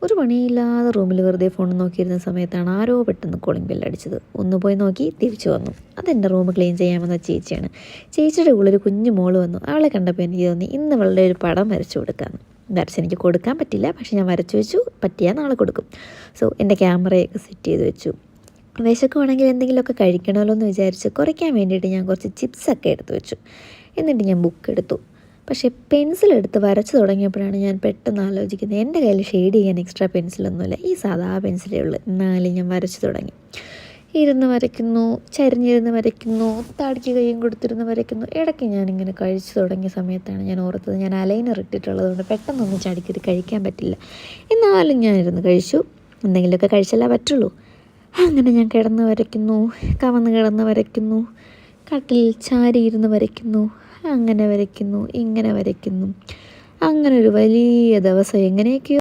ഒരു പണിയില്ലാതെ റൂമിൽ വെറുതെ ഫോൺ നോക്കിയിരുന്ന സമയത്താണ് ആരോ പെട്ടെന്ന് കോളിംഗ് ബെല്ലടിച്ചത്. ഒന്ന് പോയി നോക്കി തിരിച്ചു വന്നു. അതെൻ്റെ റൂം ക്ലീൻ ചെയ്യാമെന്ന ചേച്ചിയാണ്. ചേച്ചിയുടെ ഉള്ളൊരു കുഞ്ഞു മോള് വന്നു. അവളെ കണ്ടപ്പോൾ എനിക്ക് തോന്നി ഇന്ന് അവളുടെ ഒരു പടം വരച്ചു കൊടുക്കാമെന്ന്. വരച്ചെനിക്ക് കൊടുക്കാൻ പറ്റില്ല, പക്ഷെ ഞാൻ വരച്ചു വെച്ചു. പറ്റിയാൽ നാളെ കൊടുക്കും. സോ എൻ്റെ ക്യാമറയൊക്കെ സെറ്റ് ചെയ്ത് വെച്ചു. വിശക്കുവാണെങ്കിൽ എന്തെങ്കിലുമൊക്കെ കഴിക്കണമല്ലോ എന്ന് വിചാരിച്ച് കുറയ്ക്കാൻ വേണ്ടിയിട്ട് ഞാൻ കുറച്ച് ചിപ്സൊക്കെ എടുത്ത് വെച്ചു. എന്നിട്ട് ഞാൻ ബുക്ക് എടുത്തു. പക്ഷേ പെൻസിലെടുത്ത് വരച്ച് തുടങ്ങിയപ്പോഴാണ് ഞാൻ പെട്ടെന്ന് ആലോചിക്കുന്നത്, എൻ്റെ കയ്യിൽ ഷെയ്ഡ് ചെയ്യാൻ എക്സ്ട്രാ പെൻസിലൊന്നുമില്ല, ഈ സാധാ പെൻസിലേ ഉള്ളൂ. എന്നാലും ഞാൻ വരച്ച് തുടങ്ങി. ഇരുന്ന് വരയ്ക്കുന്നു, ചരിഞ്ഞിരുന്ന് വരയ്ക്കുന്നു, താടിക്ക് കൈയും കൊടുത്തിരുന്ന് വരയ്ക്കുന്നു. ഇടയ്ക്ക് ഞാനിങ്ങനെ കഴിച്ചു തുടങ്ങിയ സമയത്താണ് ഞാൻ ഓർത്തത് ഞാൻ അലൈനർ ഇട്ടിട്ടുള്ളതുകൊണ്ട് പെട്ടെന്നൊന്നും ചടിക്കത് കഴിക്കാൻ പറ്റില്ല. എന്നാലും ഞാനിരുന്ന് കഴിച്ചു. എന്തെങ്കിലുമൊക്കെ കഴിച്ചല്ലേ പറ്റുള്ളൂ. അങ്ങനെ ഞാൻ കിടന്ന് വരയ്ക്കുന്നു, കവന്ന് കിടന്ന് വരയ്ക്കുന്നു, കട്ടിൽ ചാരിയിരുന്ന് വരയ്ക്കുന്നു, അങ്ങനെ വരയ്ക്കുന്നു, ഇങ്ങനെ വരയ്ക്കുന്നു. അങ്ങനെ ഒരു വലിയ ദിവസം എങ്ങനെയൊക്കെയോ